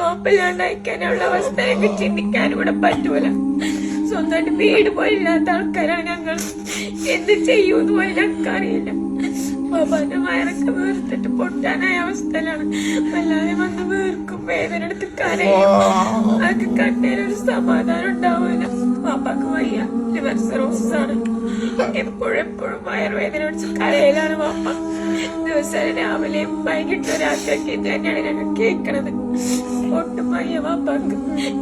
വാപ്പില്ലാണ്ടായിക്കാനുള്ള അവസ്ഥയൊക്കെ ചിന്തിക്കാനും കൂടെ പറ്റൂല. സ്വന്തമായിട്ട് വീട് പോലില്ലാത്ത ആൾക്കാരാണ് ഞങ്ങൾ. എന്ത് ചെയ്യൂന്ന് പോലും ഞങ്ങൾക്ക് അറിയില്ല. ബാബാന്റെ വയറൊക്കെ വീർത്തിട്ട് പൊട്ടാനായ അവസ്ഥയിലാണ്. എല്ലാവരും വന്ന് വീർക്കും, വേദന എടുത്ത് കരയും. അതൊക്കെ കണ്ടതിനൊരു സമാധാനം ഉണ്ടാവില്ല. ബാപ്പാക്ക് വയ്യ, ലിവർ സിറോസിസ് ആണ്. എപ്പോഴും വയറുവേദന അടിച്ച് കരയിലാണ് ബാപ്പ. ദിവസം രാവിലെയും വൈകിട്ടും രാത്രിയൊക്കെ ഇത് തന്നെയാണ് ഞങ്ങൾ കേൾക്കണത്. ഒട്ടും വയ്യ ബാപ്പാക്ക്.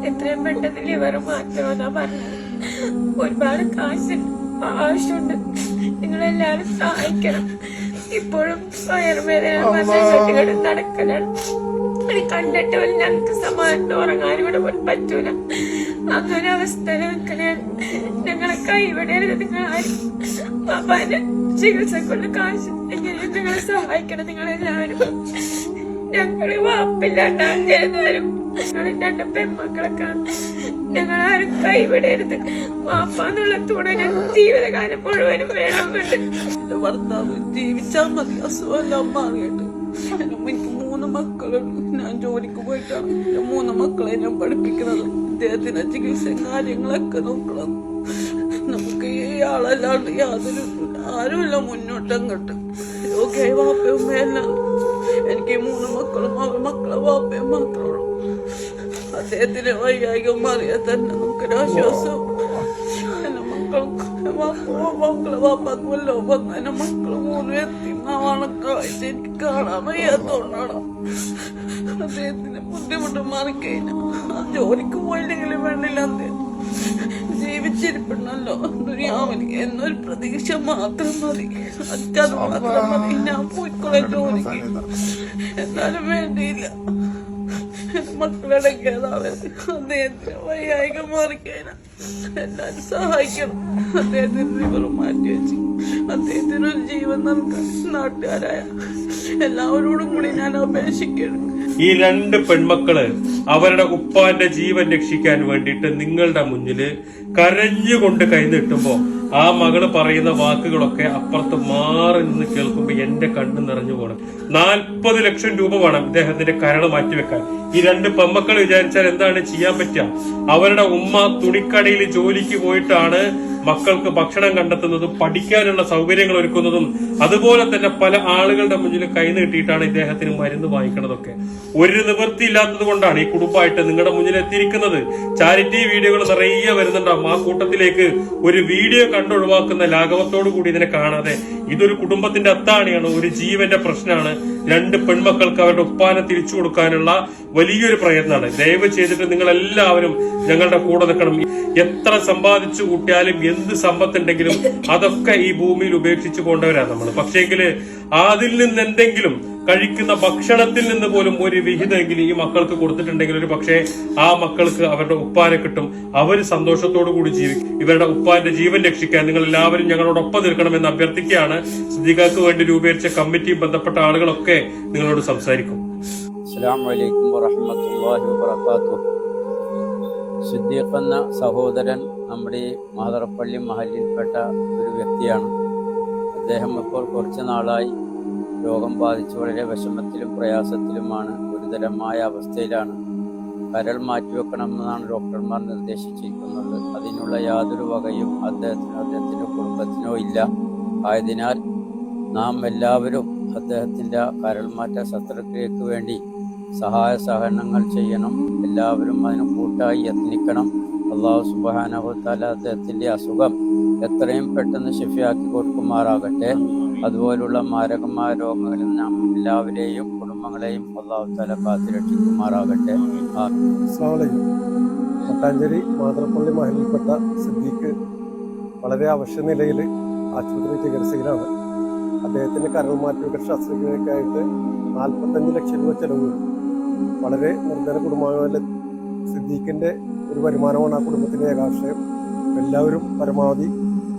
എത്രയും പെട്ടെന്ന് ലിവർ മാറ്റണമെന്നാ പറഞ്ഞത്. ഒരുപാട് കാശ് ആവശ്യമുണ്ട്. നിങ്ങളെല്ലാരും സഹായിക്കണം. ഇപ്പോഴും വയറുവേദന നടക്കലാണ്. അത് കണ്ടിട്ട് പോലും ഞങ്ങൾക്ക് സമാധാനം ഉറങ്ങാനും കൂടെ പോലും പറ്റൂല. അങ്ങനെ അവസ്ഥയിൽ നിൽക്കണേ. ഞങ്ങളെ കൈവിടരുത്. നിങ്ങൾ ആരും ബാബാന്റെ ചികിത്സക്കുള്ള കാശ് എങ്ങനെയും നിങ്ങളെ സഹായിക്കണം. നിങ്ങളെല്ലാവരും. ഞങ്ങള് വാപ്പില്ലാണ്ടാരും ഞങ്ങൾ 2 പെൺമക്കളൊക്കെ. ഞങ്ങളാരും കൈവിടരുത്. വാപ്പാന്നുള്ള തുണ ഞങ്ങൾ ജീവിതകാലം മുഴുവനും വേണമെന്നുണ്ട്. എന്റെ ഭർത്താവ് ജീവിച്ചാൽ മതി, അസുഖമെല്ലാം മാറിയിട്ട്. എനിക്ക് 3 മക്കളുണ്ട്. ഞാൻ ജോലിക്ക് പോയിട്ടാണ് 3 മക്കളെ ഞാൻ പഠിപ്പിക്കുന്നത്. ഇദ്ദേഹത്തിന്റെ ചികിത്സയും കാര്യങ്ങളൊക്കെ നോക്കണം. നമുക്ക് ഈ ആളല്ലാണ്ട് ആരുമില്ല മുന്നോട്ടങ്ങോട്ട്. ഓക്കെ, വാപ്പയും ഉമ്മയെല്ലാം. എനിക്ക് 3 മക്കളും അവർ മക്കളെ വാപ്പയും മാത്രമേ ഉള്ളൂ. അദ്ദേഹത്തിന് വൈകാരികം മാറിയാൽ തന്നെ നമുക്കൊരാശ്വാസം. എന്റെ മക്കളെ വാപ്പാക്ക് വല്ലോ വന്ന എന്റെ മക്കള് 3 എത്തിമാവാണക്കായിട്ട് എനിക്ക് കാണാൻ വയ്യാത്തോണ്ടാണ്. അദ്ദേഹത്തിന് ബുദ്ധിമുട്ട് മാറിക്കഴിഞ്ഞാൽ ജോലിക്ക് പോയില്ലെങ്കിലും വേണ്ടില്ല, അദ്ദേഹം ജീവിച്ചിരിപ്പണല്ലോ ദുനിയാവിൽ എന്നൊരു പ്രതീക്ഷ മാത്രം മതി. അത് മാത്രം മതി. ഞാൻ പോയിക്കൊള്ളെ ജോലിക്ക്. എന്നാലും വേണ്ടിയില്ല. മക്കളടക്കാതാവരുത്. അദ്ദേഹത്തിന് വൈകാരികം മാറിക്കഴിഞ്ഞാൽ എല്ലാരും സഹായിക്കണം. അദ്ദേഹത്തിന് ലിവർ മാറ്റി വെച്ച് അദ്ദേഹത്തിനൊരു ജീവൻ നൽകാൻ നാട്ടുകാരായ എല്ലാവരോടും കൂടി ഞാൻ അപേക്ഷിക്കണം. ഈ 2 പെൺമക്കള് അവരുടെ ഉപ്പാന്റെ ജീവൻ രക്ഷിക്കാൻ വേണ്ടിയിട്ട് നിങ്ങളുടെ മുന്നില് കരഞ്ഞുകൊണ്ട് കൈനീട്ടുമ്പോ ആ മകള് പറയുന്ന വാക്കുകളൊക്കെ അപ്പുറത്ത് മാറി നിന്ന് കേൾക്കുമ്പോ എന്റെ കണ്ണ് നിറഞ്ഞു പോകണം. 40 ലക്ഷം രൂപ വേണം ഇദ്ദേഹത്തിന്റെ കരൾ മാറ്റിവെക്കാൻ. ഈ 2 പെൺമക്കൾ വിചാരിച്ചാൽ എന്താണ് ചെയ്യാൻ പറ്റുക? അവരുടെ ഉമ്മ തുണിക്കടയിൽ ജോലിക്ക് പോയിട്ടാണ് മക്കൾക്ക് ഭക്ഷണം കണ്ടെത്തുന്നതും പഠിക്കാനുള്ള സൗകര്യങ്ങൾ ഒരുക്കുന്നതും. അതുപോലെ തന്നെ പല ആളുകളുടെ മുന്നിൽ കൈനീട്ടിയിട്ടാണ് ഇദ്ദേഹത്തിന് മരുന്ന് വാങ്ങിക്കുന്നതൊക്കെ. ഒരു നിവൃത്തിയില്ലാത്തത് കൊണ്ടാണ് ഈ കുടുംബമായിട്ട് നിങ്ങളുടെ മുന്നിൽ എത്തിയിരിക്കുന്നത്. ചാരിറ്റി വീഡിയോകൾ നിറയെ വരുന്നുണ്ടാവും. ആ കൂട്ടത്തിലേക്ക് ഒരു വീഡിയോ കണ്ടൊഴിവാക്കുന്ന ലാഘവത്തോടു കൂടി ഇതിനെ കാണാതെ ഇതൊരു കുടുംബത്തിന്റെ അത്താണിയാണ്, ഒരു ജീവന്റെ പ്രശ്നമാണ്. 2 പെൺമക്കൾക്ക് അവരുടെ ഉപ്പാനെ തിരിച്ചു കൊടുക്കാനുള്ള വലിയൊരു പ്രയത്നമാണ്. ദയവ് ചെയ്തിട്ട് നിങ്ങൾ എല്ലാവരും ഞങ്ങളുടെ കൂടെ നിൽക്കണം. എത്ര സമ്പാദിച്ചു കൂട്ടിയാലും എന്ത് സമ്പത്തുണ്ടെങ്കിലും അതൊക്കെ ഈ ഭൂമിയിൽ ഉപേക്ഷിച്ചു കൊണ്ടവരാണ് നമ്മൾ. പക്ഷേങ്കില് അതിൽ നിന്ന് എന്തെങ്കിലും കഴിക്കുന്ന ഭക്ഷണത്തിൽ നിന്ന് പോലും ഒരു വിഹിതമെങ്കിലും ഈ മക്കൾക്ക് കൊടുത്തിട്ടുണ്ടെങ്കിൽ ഒരു പക്ഷേ ആ മക്കൾക്ക് അവരുടെ ഉപ്പാനെ കിട്ടും. അവർ സന്തോഷത്തോടു കൂടി ജീവിക്കും. ഇവരുടെ ഉപ്പാന്റെ ജീവൻ രക്ഷിക്കാൻ നിങ്ങൾ എല്ലാവരും ഞങ്ങളോടൊപ്പം നിൽക്കണമെന്ന് അഭ്യർത്ഥിക്കുകയാണ്. സിദ്ദീഖാക്ക് വേണ്ടി രൂപീകരിച്ച കമ്മിറ്റിയും ബന്ധപ്പെട്ട ആളുകളൊക്കെ നിങ്ങളോട് സംസാരിക്കും. അസ്സലാമു അലൈക്കും വറഹ്മത്തുള്ളാഹി വബറകാതുഹു. സിദ്ദീഖ് എന്ന സഹോദരൻ നമ്മുടെ ഈ മാതറപ്പള്ളി മഹലിൽപ്പെട്ട ഒരു വ്യക്തിയാണ്. അദ്ദേഹം ഇപ്പോൾ കുറച്ച് നാളായി രോഗം ബാധിച്ച് വളരെ വിഷമത്തിലും പ്രയാസത്തിലുമാണ്. ഗുരുതരമായ അവസ്ഥയിലാണ്. കരൾ മാറ്റിവെക്കണമെന്നാണ് ഡോക്ടർമാർ നിർദ്ദേശിച്ചിരിക്കുന്നത്. അതിനുള്ള യാതൊരു വകയും അദ്ദേഹത്തിനോ കുടുംബത്തിനോ ഇല്ല. ആയതിനാൽ നാം എല്ലാവരും അദ്ദേഹത്തിൻ്റെ കരൾ മാറ്റ ശസ്ത്രക്രിയക്ക് വേണ്ടി സഹായ സഹകരണങ്ങൾ ചെയ്യണം. എല്ലാവരും അതിന് കൂട്ടായി യത്നിക്കണം. അല്ലാഹു സുബ്ഹാനഹു വ തആല അദ്ദേഹത്തിൻ്റെ അസുഖം എത്രയും പെട്ടെന്ന് ശിഫയാക്കി കൊടുക്കുമാറാകട്ടെ. അതുപോലുള്ള മാരകമായ രോഗങ്ങളിൽ നാം എല്ലാവരെയും കുടുംബങ്ങളെയും അല്ലാഹു തആല കാത്തുരക്ഷിക്കുമാറാകട്ടെ. മട്ടാഞ്ചേരി മാതറപ്പള്ളി മഹലിൽപ്പെട്ട സിദ്ദീഖ് വളരെ അവശ്യനിലയിൽ ആശുപത്രി ചികിത്സയിലാണ്. അദ്ദേഹത്തിന് കരൾ മാറ്റിവെക്കൽ ശസ്ത്രക്രിയക്കായിട്ട് 45 ലക്ഷം രൂപ ചെലവ്. വളരെ നിർധന കുടുംബമായ സിദ്ദീഖിൻ്റെ ഒരു വരുമാനമാണ് ആ കുടുംബത്തിൻ്റെ ഏകാശ്രയം. എല്ലാവരും പരമാവധി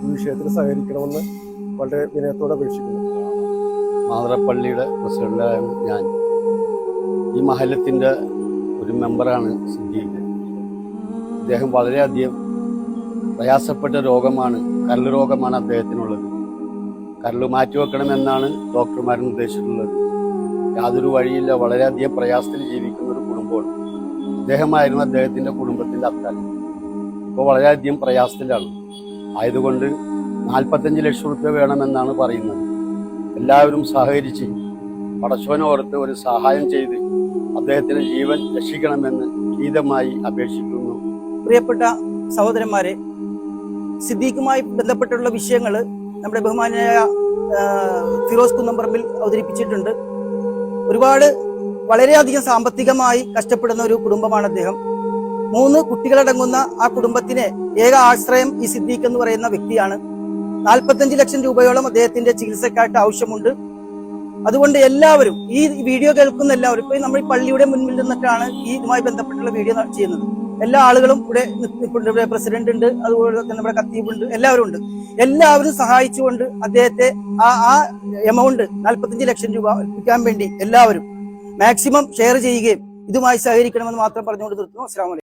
ഈ വിഷയത്തിൽ സഹകരിക്കണമെന്ന് വളരെ വിനയത്തോടെ അപേക്ഷിക്കുന്നു. മാതറപ്പള്ളിയുടെ പ്രസിഡന്റായ ഞാൻ. ഈ മഹല്ലത്തിൻ്റെ ഒരു മെമ്പറാണ് സിദ്ദീഖ്. അദ്ദേഹം വളരെയധികം പ്രയാസപ്പെട്ട രോഗമാണ്, കരൾ രോഗമാണ് അദ്ദേഹത്തിനുള്ളത്. കരൾ മാറ്റിവെക്കണമെന്നാണ് ഡോക്ടർമാർ നിർദ്ദേശിച്ചിട്ടുള്ളത്. യാതൊരു വഴിയില്ല. വളരെയധികം പ്രയാസത്തിൽ ജീവിക്കുന്ന ഒരു കുടുംബമാണ്. അദ്ദേഹമായിരുന്നു അദ്ദേഹത്തിൻ്റെ കുടുംബത്തിൻ്റെ അത്താൻ. ഇപ്പോൾ വളരെയധികം പ്രയാസത്തിലാണ്. ആയതുകൊണ്ട് 45 ലക്ഷം രൂപ വേണമെന്നാണ് പറയുന്നത്. എല്ലാവരും സഹകരിച്ച് പടച്ചോനോർത്ത് ഒരു സഹായം ചെയ്ത് അദ്ദേഹത്തിന്റെ ജീവൻ രക്ഷിക്കണമെന്ന് വിനീതമായി അപേക്ഷിക്കുന്നു. പ്രിയപ്പെട്ട സഹോദരന്മാരെ, സിദ്ദീഖുമായി ബന്ധപ്പെട്ടുള്ള വിഷയങ്ങൾ നമ്മുടെ ബഹുമാനായ ഫിറോസ് കുന്നംപറമ്പിൽ അവതരിപ്പിച്ചിട്ടുണ്ട്. ഒരുപാട് വളരെയധികം സാമ്പത്തികമായി കഷ്ടപ്പെടുന്ന ഒരു കുടുംബമാണ് അദ്ദേഹം. 3 കുട്ടികളടങ്ങുന്ന ആ കുടുംബത്തിന് ഏക ആശ്രയം ഈ സിദ്ദീഖ് എന്ന് പറയുന്ന വ്യക്തിയാണ്. 45 ലക്ഷം രൂപയോളം അദ്ദേഹത്തിന്റെ ചികിത്സക്കായിട്ട് ആവശ്യമുണ്ട്. അതുകൊണ്ട് എല്ലാവരും ഈ വീഡിയോ കേൾക്കുന്ന എല്ലാവരും, ഇപ്പൊ നമ്മൾ ഈ പള്ളിയുടെ മുൻപിൽ നിന്നിട്ടാണ് ഈ ഇതുമായി ബന്ധപ്പെട്ടുള്ള വീഡിയോ ചെയ്യുന്നത്. എല്ലാ ആളുകളും ഇവിടെ നിൽപ്പുണ്ട്. ഇവിടെ പ്രസിഡന്റ് ഉണ്ട്, അതുപോലെ തന്നെ നമ്മുടെ ഖത്തീബ് ഉണ്ട്, എല്ലാവരും ഉണ്ട്. എല്ലാവരും സഹായിച്ചുകൊണ്ട് അദ്ദേഹത്തെ ആ എമൗണ്ട് 45 ലക്ഷം രൂപ എത്തിക്കാൻ വേണ്ടി എല്ലാവരും മാക്സിമം ഷെയർ ചെയ്യുകയും ഇതുമായി സഹകരിക്കണമെന്ന് മാത്രം പറഞ്ഞുകൊണ്ട് നിർത്തുന്നു. അസ്സലാമു അലൈക്കും.